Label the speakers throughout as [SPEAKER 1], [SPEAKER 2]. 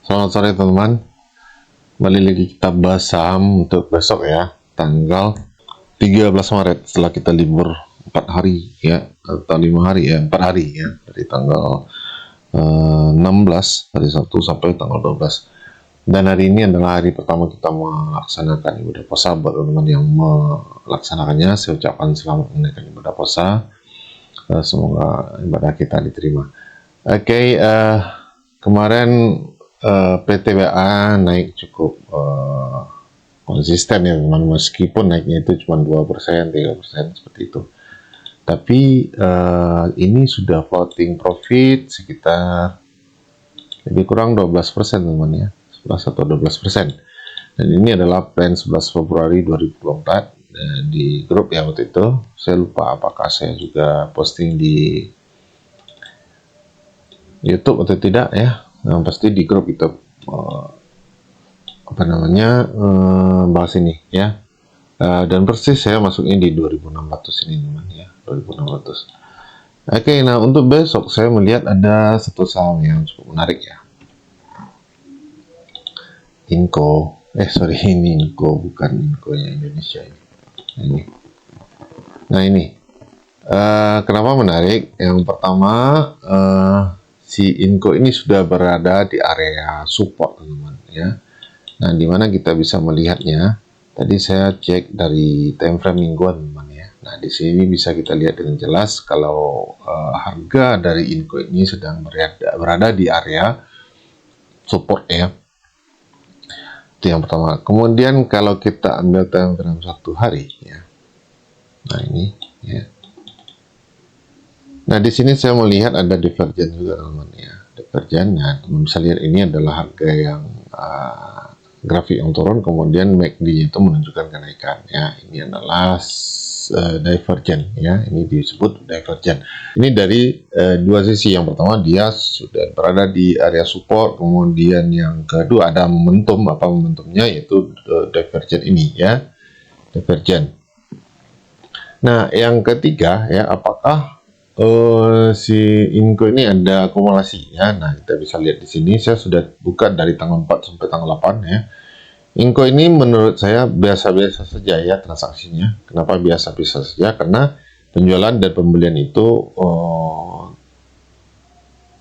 [SPEAKER 1] Selamat sore teman-teman. Kembali lagi kita bahas saham untuk besok ya, tanggal 13 Maret setelah kita libur 4 hari ya, atau 5 hari ya, 4 hari ya, dari tanggal 16 hari Sabtu sampai tanggal 12. Dan hari ini adalah hari pertama kita melaksanakan ibadah puasa. Buat teman-teman yang melaksanakannya, saya ucapkan selamat menunaikan ibadah puasa. Semoga ibadah kita diterima. Oke, kemarin PTBA naik cukup konsisten ya teman, meskipun naiknya itu cuma 2%, 3% seperti itu. Tapi ini sudah floating profit sekitar lebih kurang 12% teman ya, 11 atau 12%. Dan ini adalah plan 11 Februari 2024 di grup ya waktu itu. Saya lupa apakah saya juga posting di YouTube atau tidak ya. Nah, pasti di grup kita bahas ini ya. Dan persis saya masuknya di 2600 ini teman ya, 2600. Oke, nah untuk besok saya melihat ada satu saham yang cukup menarik ya. Inco, ini Inco, bukan Inco-nya Indonesia ini. Nah ini, kenapa menarik? Yang pertama, si Inco ini sudah berada di area support teman-teman ya. Nah, dimana kita bisa melihatnya? Tadi saya cek dari time frame mingguan teman ya. Nah, di sini bisa kita lihat dengan jelas kalau harga dari Inco ini sedang berada di area support ya. Itu yang pertama. Kemudian kalau kita ambil time frame 1 hari ya. Nah, ini ya. Nah, di sini saya melihat ada divergen juga teman-teman ya. Divergennya, teman bisa lihat ini adalah harga yang grafik yang turun, kemudian MACD itu menunjukkan kenaikan ya. Ini adalah divergen ya. Ini disebut divergen. Ini dari dua sisi. Yang pertama dia sudah berada di area support, kemudian yang kedua ada momentum, apa momentumnya, yaitu divergen ini ya. Divergen. Nah, yang ketiga ya, apakah si Inco ini ada akumulasi ya. Nah, kita bisa lihat di sini saya sudah buka dari tanggal 4 sampai tanggal 8 ya. Inco ini menurut saya biasa-biasa saja ya transaksinya. Kenapa biasa-biasa saja? Karena penjualan dan pembelian itu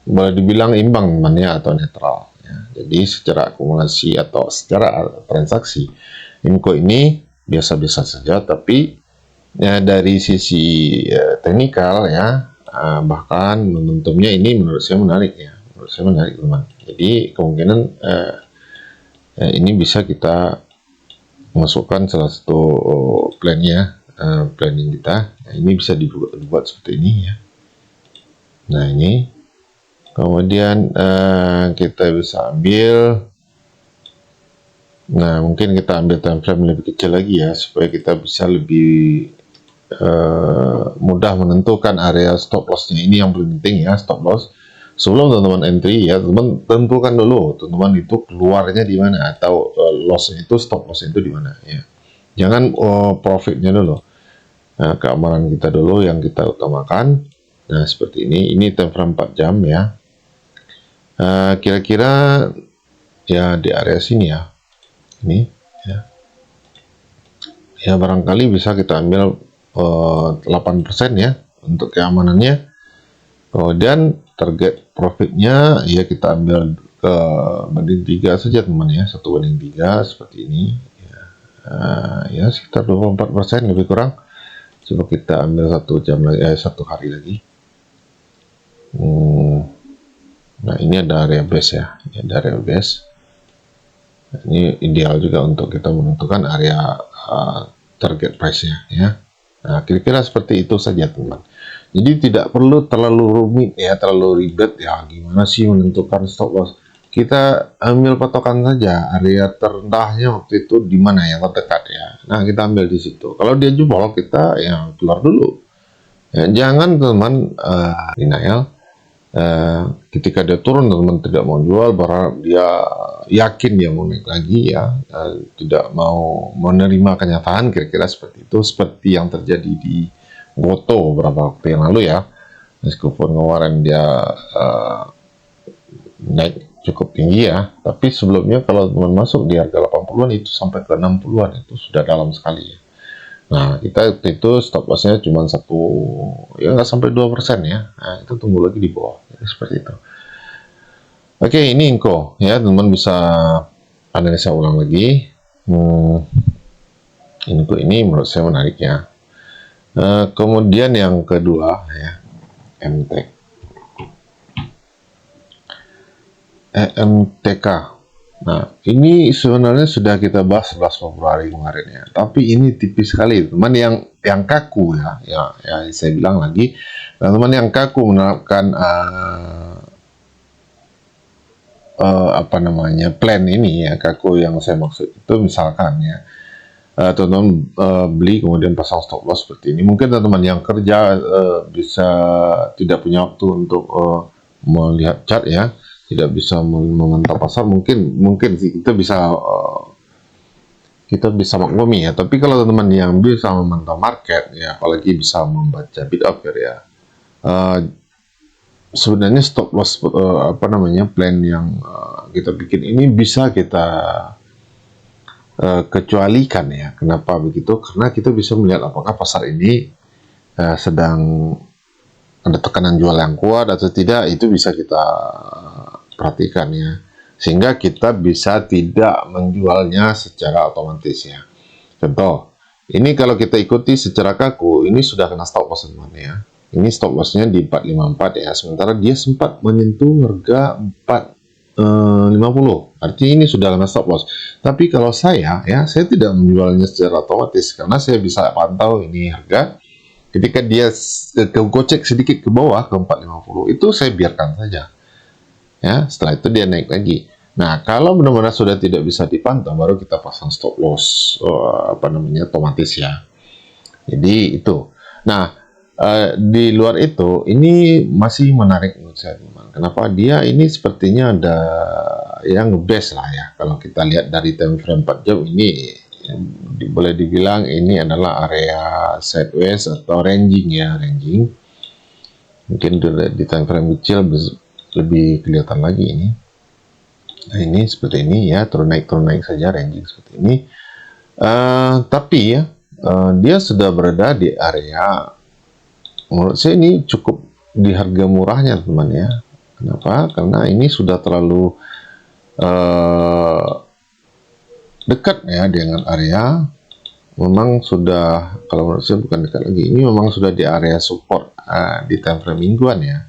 [SPEAKER 1] boleh dibilang imbang teman-teman atau netral ya. Jadi secara akumulasi atau secara transaksi Inco ini biasa-biasa saja, tapi ya dari sisi teknikal ya, bahkan momentumnya ini menurut saya menarik ya, teman. Jadi kemungkinan ini bisa kita masukkan salah satu plannya, planning kita. Nah, ini bisa dibuat seperti ini ya. Nah, ini kemudian kita bisa ambil. Nah, mungkin kita ambil time frame lebih kecil lagi ya, supaya kita bisa lebih mudah menentukan area stop lossnya. Ini yang paling penting ya, stop loss. Sebelum teman-teman entry ya, teman tentukan dulu teman-teman itu keluarnya di mana, atau lossnya itu, stop loss itu di mana ya. Jangan profitnya dulu. Nah, keamanan kita dulu yang kita utamakan. Nah, seperti ini time frame 4 jam ya. Kira-kira ya di area sini ya. Ini ya. Ya barangkali bisa kita ambil 8% ya untuk keamanannya. Kemudian target profitnya ya kita ambil ke banding 3 saja teman ya, 1/3 seperti ini ya. Ya sekitar 24% lebih kurang. Coba kita ambil 1 jam lagi, 1 hari lagi. Nah, ini ada area base ya, ada area base. Ini ideal juga untuk kita menentukan area target price-nya ya. Nah, kira-kira seperti itu saja teman. Jadi tidak perlu terlalu rumit ya, terlalu ribet ya. Gimana sih menentukan stop loss? Kita ambil patokan saja area terendahnya waktu itu di mana yang terdekat ya. Nah, kita ambil di situ. Kalau dia jebol, kita ya keluar dulu. Ya, jangan teman denial. Ketika dia turun teman tidak mau jual, berharap dia yakin dia mau naik lagi ya, tidak mau menerima kenyataan, kira-kira seperti itu, seperti yang terjadi di Goto beberapa waktu yang lalu ya. Meskipun kemarin dia naik cukup tinggi ya. Tapi sebelumnya kalau teman masuk di harga 80-an itu sampai ke 60-an itu sudah dalam sekali ya. Nah, kita itu stop lossnya cuma satu, ya nggak sampai 2% ya. Nah, itu tunggu lagi di bawah, ya, seperti itu. Oke, ini Inco ya, teman-teman bisa analisa ulang lagi. Inco ini menurut saya menarik ya. Kemudian yang kedua ya, MTEK. EMTK. Nah, ini sebenarnya sudah kita bahas 11 Februari kemarin ya. Tapi ini tipis sekali, teman yang kaku ya. Ya saya bilang lagi, teman yang kaku menerapkan apa namanya plan ini ya, kaku yang saya maksud itu misalkan ya, teman-teman beli kemudian pasang stop loss seperti ini. Mungkin teman-teman yang kerja bisa tidak punya waktu untuk melihat chart ya, tidak bisa memantau pasar, mungkin sih kita bisa maklumi ya. Tapi kalau teman-teman yang bisa memantau market ya, apalagi bisa membaca bid offer ya, sebenarnya stop loss apa namanya plan yang kita bikin ini bisa kita kecualikan ya. Kenapa begitu? Karena kita bisa melihat apakah pasar ini sedang ada tekanan jual yang kuat atau tidak, itu bisa kita perhatikan ya, sehingga kita bisa tidak menjualnya secara otomatis ya. Contoh, ini kalau kita ikuti secara kaku, ini sudah kena stop loss teman ya. Ini stop lossnya di 454 ya, sementara dia sempat menyentuh harga 450, artinya ini sudah kena stop loss. Tapi kalau saya ya, saya tidak menjualnya secara otomatis karena saya bisa pantau ini harga. Ketika dia gocek sedikit ke bawah ke 450, itu saya biarkan saja ya, setelah itu dia naik lagi. Nah, kalau benar-benar sudah tidak bisa dipantau, baru kita pasang stop loss apa namanya otomatis ya. Jadi itu. Nah, di luar itu ini masih menarik menurut saya teman. Kenapa? Dia ini sepertinya ada yang ngebest lah ya. Kalau kita lihat dari time frame 4 jam ini, boleh dibilang ini adalah area sideways atau ranging ya, ranging. Mungkin di time frame kecil lebih kelihatan lagi ini. Nah, ini seperti ini ya, turun naik saja, ranging seperti ini. Tapi ya, dia sudah berada di area, menurut saya ini cukup di harga murahnya teman ya. Kenapa? Karena ini sudah terlalu dekat ya dengan area, memang sudah, kalau menurut saya bukan dekat lagi, ini memang sudah di area support di time frame mingguan ya.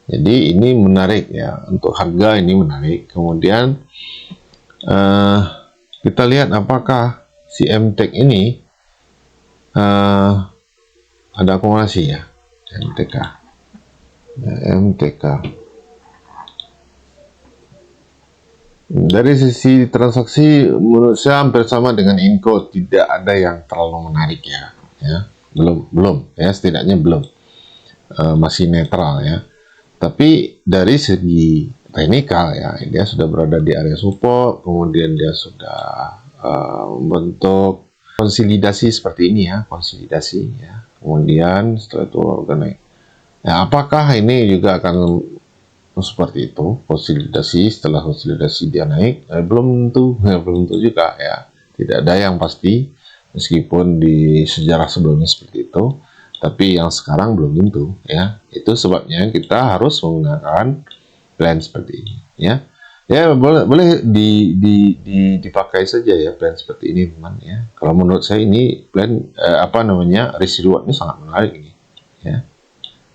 [SPEAKER 1] Jadi ini menarik ya, untuk harga ini menarik. Kemudian kita lihat apakah si MTEK ini ada akumulasi ya, MTK. Dari sisi transaksi menurut saya hampir sama dengan Inco, tidak ada yang terlalu menarik ya, belum ya, setidaknya belum, masih netral ya. Tapi dari segi teknikal ya, dia sudah berada di area support, kemudian dia sudah membentuk konsolidasi seperti ini ya, konsolidasi ya. Kemudian setelah itu naik. Ya, apakah ini juga akan seperti itu, konsolidasi, setelah konsolidasi dia naik? Belum tentu, belum tentu juga ya. Tidak ada yang pasti, meskipun di sejarah sebelumnya seperti itu, tapi yang sekarang belum tentu ya. Itu sebabnya kita harus menggunakan plan seperti ini ya. Ya, boleh dipakai saja ya plan seperti ini teman ya. Kalau menurut saya ini plan apa namanya, risk rewardnya sangat menarik ini ya.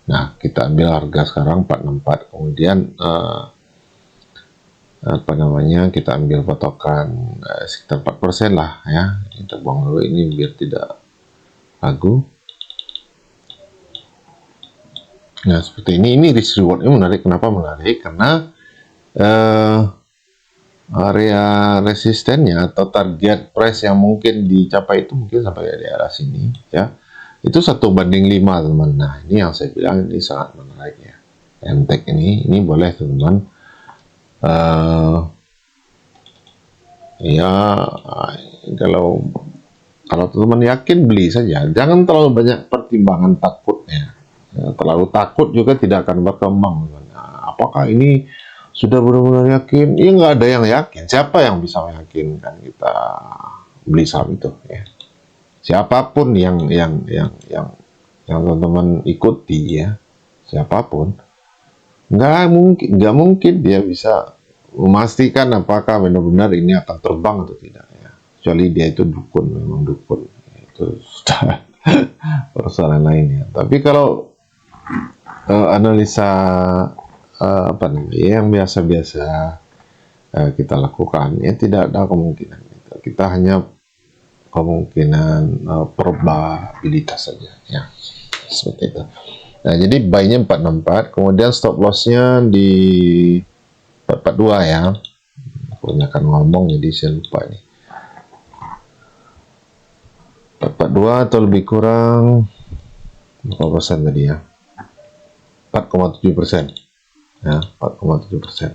[SPEAKER 1] Nah, kita ambil harga sekarang 464, kemudian apa namanya, kita ambil patokan sekitar 4% lah ya. Kita buang dulu ini biar tidak ragu. Nah, seperti ini risk rewardnya menarik. Kenapa menarik? Karena area resistennya atau target price yang mungkin dicapai itu mungkin sampai di arah sini ya. Itu 1:5 teman. Nah, ini yang saya bilang ini sangat menarik ya. MTEK ini boleh teman. Ya, kalau teman yakin beli saja. Jangan terlalu banyak pertimbangan takutnya. Terlalu takut juga tidak akan berkembang. Nah, apakah ini Sudah benar-benar yakin? Ya nggak ada yang yakin. Siapa yang bisa meyakinkan kita beli saham itu? Ya. Siapapun yang teman-teman ikuti ya, siapapun, nggak mungkin dia bisa memastikan apakah benar-benar ini akan terbang atau tidak ya. Kecuali dia itu dukun, memang dukun. Itu sudah persoalan lainnya. Tapi kalau analisa apa namanya yang biasa-biasa kita lakukan ya tidak ada kemungkinan itu. Kita hanya kemungkinan probabilitas saja ya seperti itu. Nah jadi buy-nya 464, kemudian stop loss-nya di 442 ya. Kebanyakan ngomong jadi saya lupa ini. 442 atau lebih kurang berapa persen tadi ya? 4,7%. Ya, 4,7%.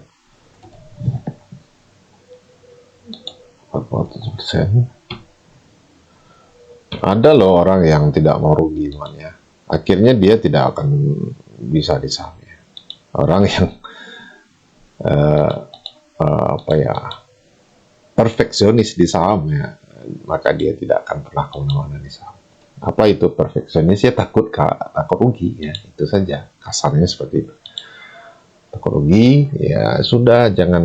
[SPEAKER 1] 4,7%. Ada loh orang yang tidak mau rugi teman ya. Akhirnya dia tidak akan bisa di saham ya. Orang yang apa ya, perfeksionis di saham ya, maka dia tidak akan pernah kemana-mana di saham. Apa itu perfeksionis? Ya takut rugi ya, itu saja kasarnya seperti itu. Takut rugi ya sudah, jangan,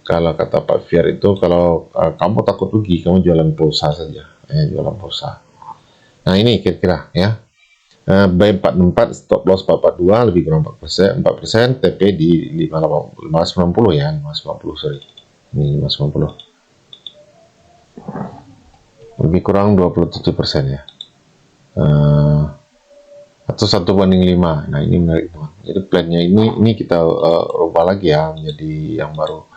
[SPEAKER 1] kalau kata Pak Fier itu kalau kamu takut rugi kamu jualan pulsa saja ya, jualan pulsa. Nah ini kira-kira ya, buy 464, stop loss 442, lebih kurang 4%, TP di 590 ya, 590 sorry, ini 590, lebih kurang 27% ya, atau 1:5. Nah ini menarik teman. Jadi plannya ini kita rubah lagi ya menjadi yang baru.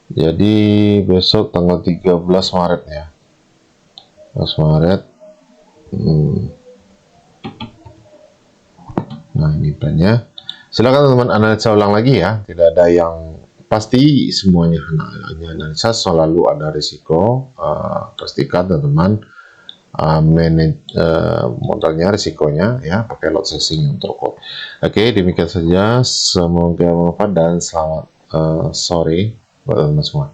[SPEAKER 1] Jadi besok tanggal 13 Maret ya, 13 Maret. Nah ini plannya. Silakan teman-teman analisa ulang lagi ya. Tidak ada yang pasti, semuanya hanya analisa. Selalu ada risiko. Pastikan teman-teman manage modalnya, risikonya ya, pakai lot sizing yang terkuat. Oke, demikian saja. Semoga bermanfaat dan selamat sore buat teman-teman semua.